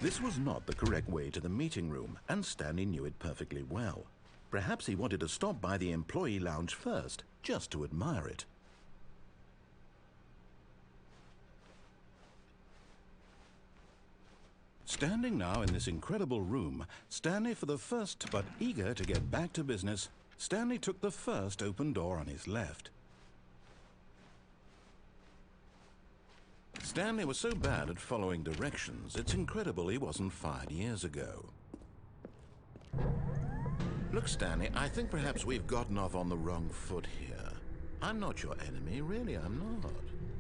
This was not the correct way to the meeting room, and Stanley knew it perfectly well. Perhaps he wanted to stop by the employee lounge first, just to admire it. Standing now in this incredible room, Stanley, for the first but eager to get back to business, Stanley took the first open door on his left. Stanley was so bad at following directions, it's incredible he wasn't fired years ago. Look, Stanley, I think perhaps we've gotten off on the wrong foot here. I'm not your enemy, really, I'm not.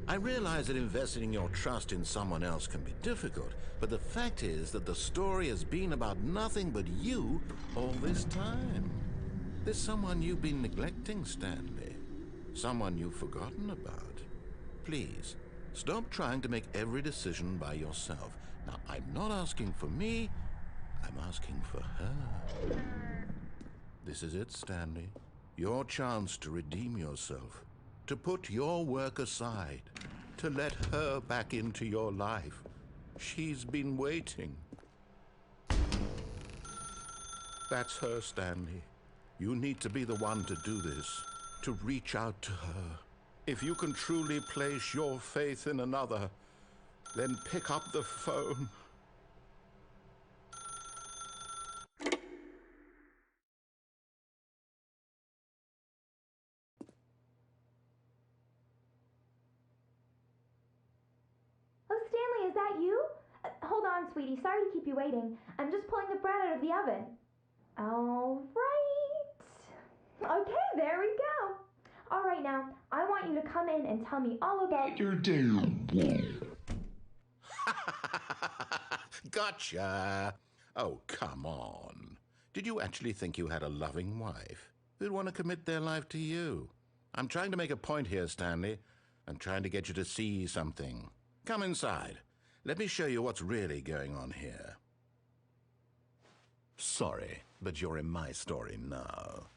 I realize that investing your trust in someone else can be difficult, but the fact is that the story has been about nothing but you all this time. There's someone you've been neglecting, Stanley. Someone you've forgotten about. Please, stop trying to make every decision by yourself. Now, I'm not asking for me, I'm asking for her. This is it, Stanley. Your chance to redeem yourself. To put your work aside, to let her back into your life. She's been waiting. That's her, Stanley. You need to be the one to do this, to reach out to her. If you can truly place your faith in another, then pick up the phone. Stanley, is that you? Hold on, sweetie. Sorry to keep you waiting. I'm just pulling the bread out of the oven. All right. Okay, there we go. All right, now, I want you to come in and tell me all about your day. Gotcha. Oh, come on. Did you actually think you had a loving wife who'd want to commit their life to you? I'm trying to make a point here, Stanley. I'm trying to get you to see something. Come inside. Let me show you what's really going on here. Sorry, but you're in my story now.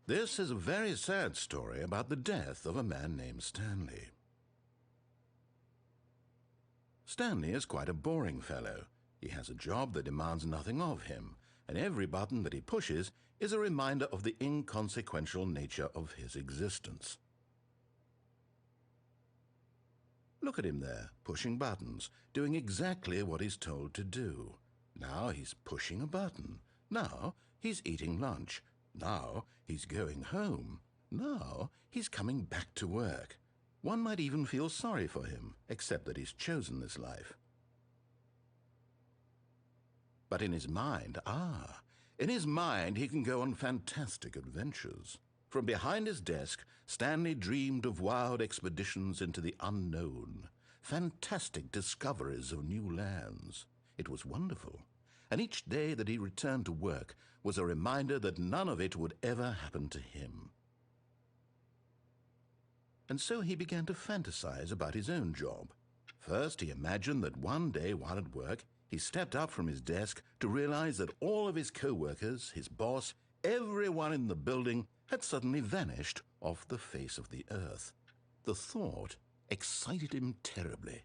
This is a very sad story about the death of a man named Stanley. Stanley is quite a boring fellow. He has a job that demands nothing of him, and every button that he pushes is a reminder of the inconsequential nature of his existence. Look at him there, pushing buttons, doing exactly what he's told to do. Now he's pushing a button. Now he's eating lunch. Now he's going home. Now he's coming back to work. One might even feel sorry for him, except that he's chosen this life. But in his mind, in his mind he can go on fantastic adventures. From behind his desk, Stanley dreamed of wild expeditions into the unknown, fantastic discoveries of new lands. It was wonderful, and each day that he returned to work was a reminder that none of it would ever happen to him. And so he began to fantasize about his own job. First, he imagined that one day while at work, he stepped up from his desk to realize that all of his co-workers, his boss, everyone in the building had suddenly vanished off the face of the earth. The thought excited him terribly.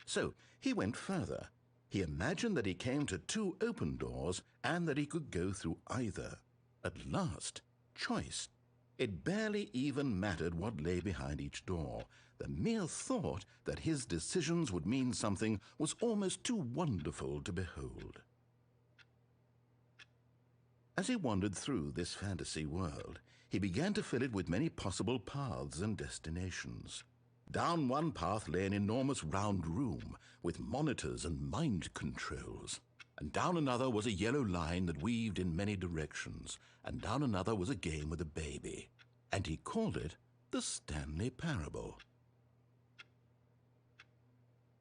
So he went further. He imagined that he came to two open doors and that he could go through either. At last, choice. It barely even mattered what lay behind each door. The mere thought that his decisions would mean something was almost too wonderful to behold. As he wandered through this fantasy world, he began to fill it with many possible paths and destinations. Down one path lay an enormous round room with monitors and mind controls. And down another was a yellow line that weaved in many directions. And down another was a game with a baby. And he called it the Stanley Parable.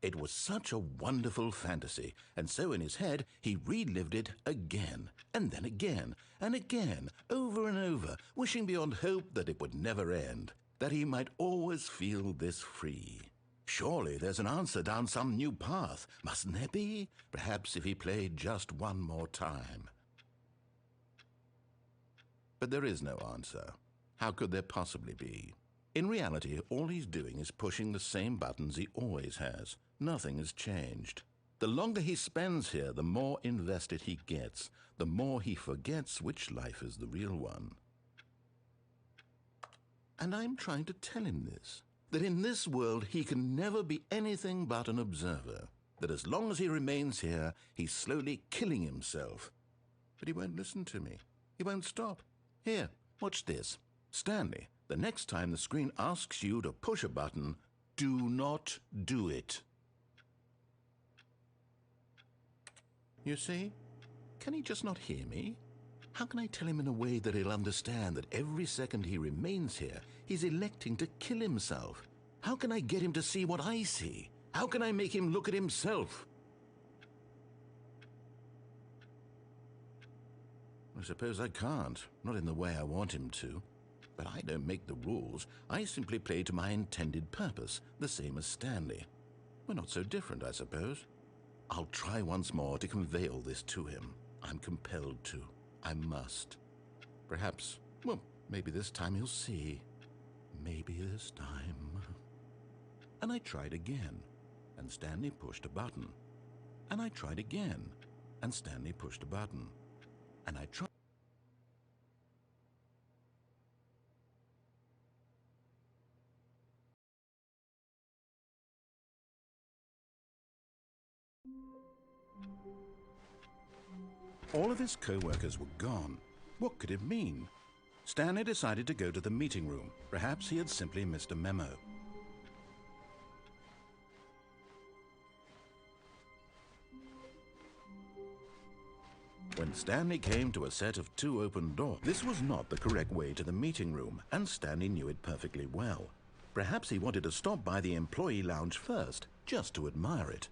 It was such a wonderful fantasy, and so in his head he relived it again, and then again, and again, over and over, wishing beyond hope that it would never end, that he might always feel this free. Surely there's an answer down some new path, mustn't there be? Perhaps if he played just one more time. But there is no answer. How could there possibly be? In reality, all he's doing is pushing the same buttons he always has. Nothing has changed. The longer he spends here, the more invested he gets, the more he forgets which life is the real one. And I'm trying to tell him this, that in this world he can never be anything but an observer, that as long as he remains here, he's slowly killing himself. But he won't listen to me. He won't stop. Here, watch this. Stanley, the next time the screen asks you to push a button, do not do it. You see? Can he just not hear me? How can I tell him in a way that he'll understand that every second he remains here, he's electing to kill himself? How can I get him to see what I see? How can I make him look at himself? I suppose I can't, not in the way I want him to. But I don't make the rules. I simply play to my intended purpose, the same as Stanley. We're not so different, I suppose. I'll try once more to convey all this to him. I'm compelled to. I must. Perhaps, well, maybe this time he'll see. Maybe this time. And I tried again, and Stanley pushed a button. And I tried again, and Stanley pushed a button. And I tried. All of his co-workers were gone. What could it mean? Stanley decided to go to the meeting room. Perhaps he had simply missed a memo. When Stanley came to a set of 2 open doors, this was not the correct way to the meeting room, and Stanley knew it perfectly well. Perhaps he wanted to stop by the employee lounge first, just to admire it.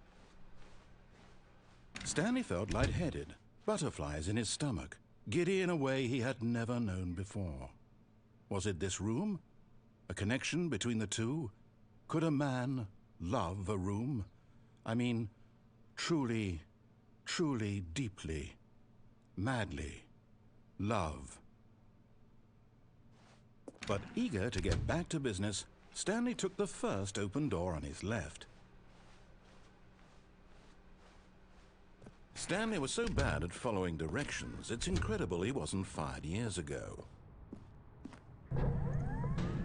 Stanley felt lightheaded, butterflies in his stomach, giddy in a way he had never known before. Was it this room? A connection between the two? Could a man love a room? I mean, truly, truly, deeply, madly love. But eager to get back to business, Stanley took the first open door on his left. Stanley was so bad at following directions, it's incredible he wasn't fired years ago.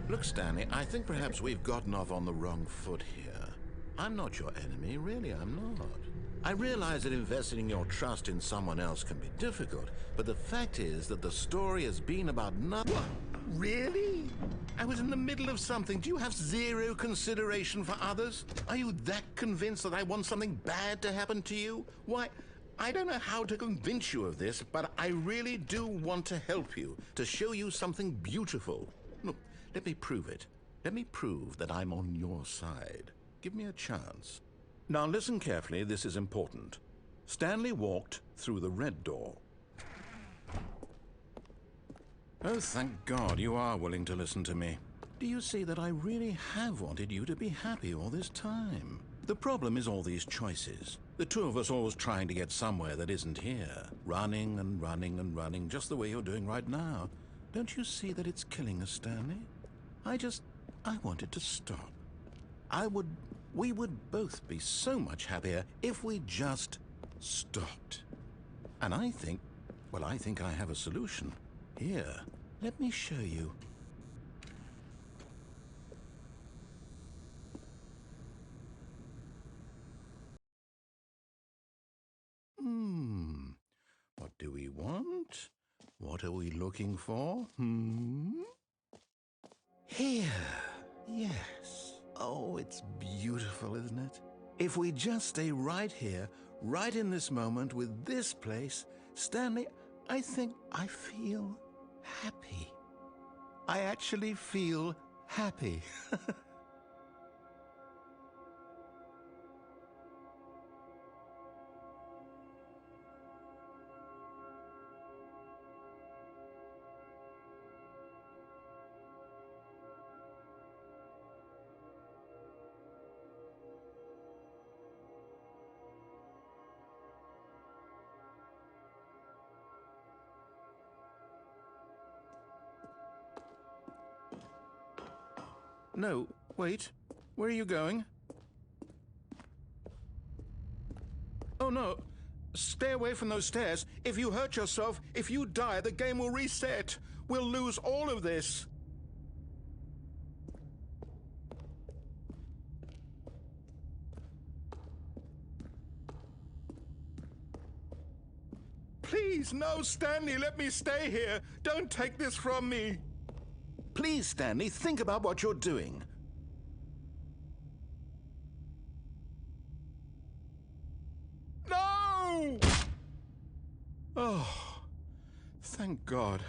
Look, Stanley, I think perhaps we've gotten off on the wrong foot here. I'm not your enemy, really, I'm not. I realize that investing your trust in someone else can be difficult, but the fact is that the story has been about nothing. What? Really? I was in the middle of something. Do you have zero consideration for others? Are you that convinced that I want something bad to happen to you? Why, I don't know how to convince you of this, but I really do want to help you, to show you something beautiful. Look, let me prove it. Let me prove that I'm on your side. Give me a chance. Now listen carefully, this is important. Stanley walked through the red door. Oh, thank God you are willing to listen to me. Do you see that I really have wanted you to be happy all this time? The problem is all these choices. The two of us always trying to get somewhere that isn't here. Running and running and running, just the way you're doing right now. Don't you see that it's killing us, Stanley? I wanted to stop. We would both be so much happier if we just stopped. And I think I have a solution. Here, let me show you. What do we want? What are we looking for? Here. Yes. Oh, it's beautiful, isn't it? If we just stay right here, right in this moment with this place, Stanley, I think I feel happy. I actually feel happy. No, wait. Where are you going? Oh, no. Stay away from those stairs. If you hurt yourself, if you die, the game will reset. We'll lose all of this. Please, no, Stanley, let me stay here. Don't take this from me. Please, Stanley, think about what you're doing. No! Oh, thank God.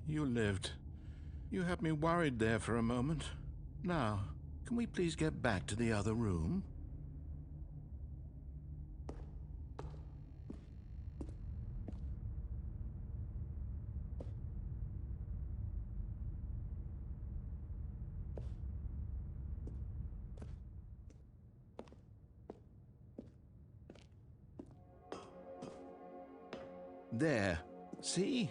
You lived. You had me worried there for a moment. Now, can we please get back to the other room? There. See?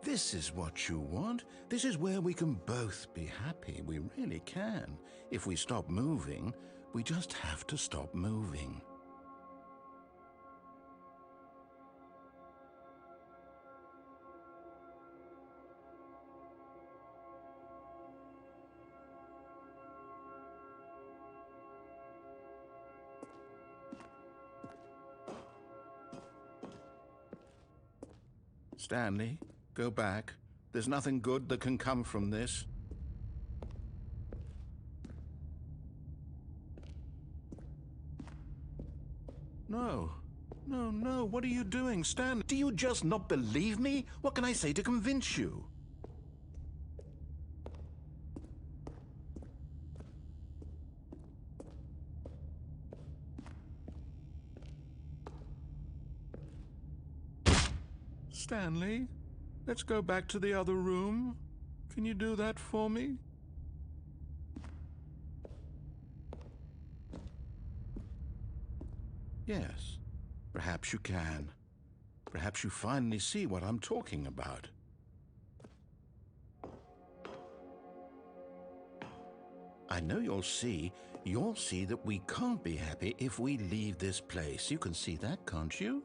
This is what you want. This is where we can both be happy. We really can. If we stop moving, we just have to stop moving. Stanley, go back. There's nothing good that can come from this. No. No, no. What are you doing, Stanley? Do you just not believe me? What can I say to convince you? Stanley, let's go back to the other room. Can you do that for me? Yes, perhaps you can. Perhaps you finally see what I'm talking about. I know you'll see. You'll see that we can't be happy if we leave this place. You can see that, can't you?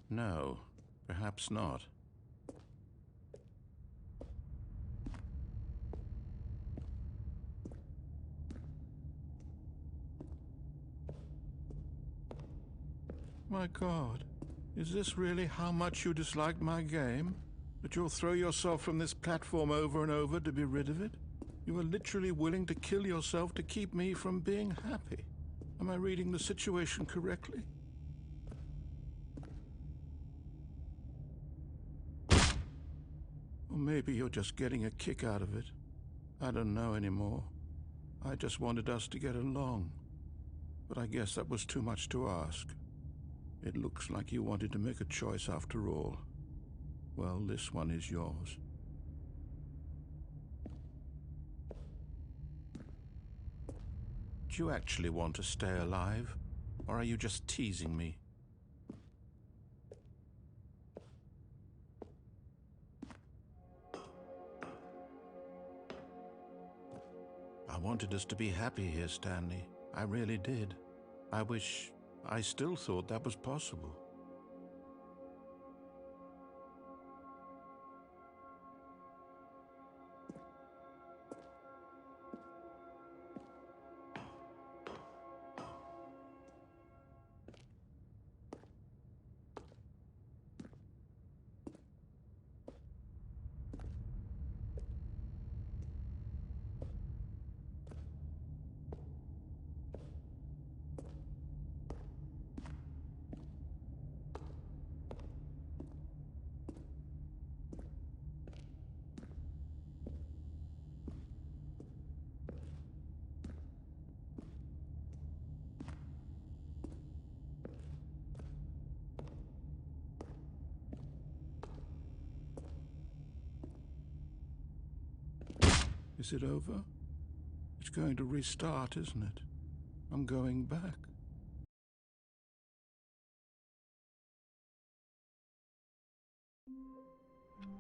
No, perhaps not. My God, is this really how much you dislike my game? That you'll throw yourself from this platform over and over to be rid of it? You are literally willing to kill yourself to keep me from being happy. Am I reading the situation correctly? Or maybe you're just getting a kick out of it. I don't know anymore. I just wanted us to get along. But I guess that was too much to ask. It looks like you wanted to make a choice after all. Well, this one is yours. Do you actually want to stay alive? Or are you just teasing me? I wanted us to be happy here, Stanley. I really did. I still thought that was possible. Is it over? It's going to restart, isn't it? I'm going back.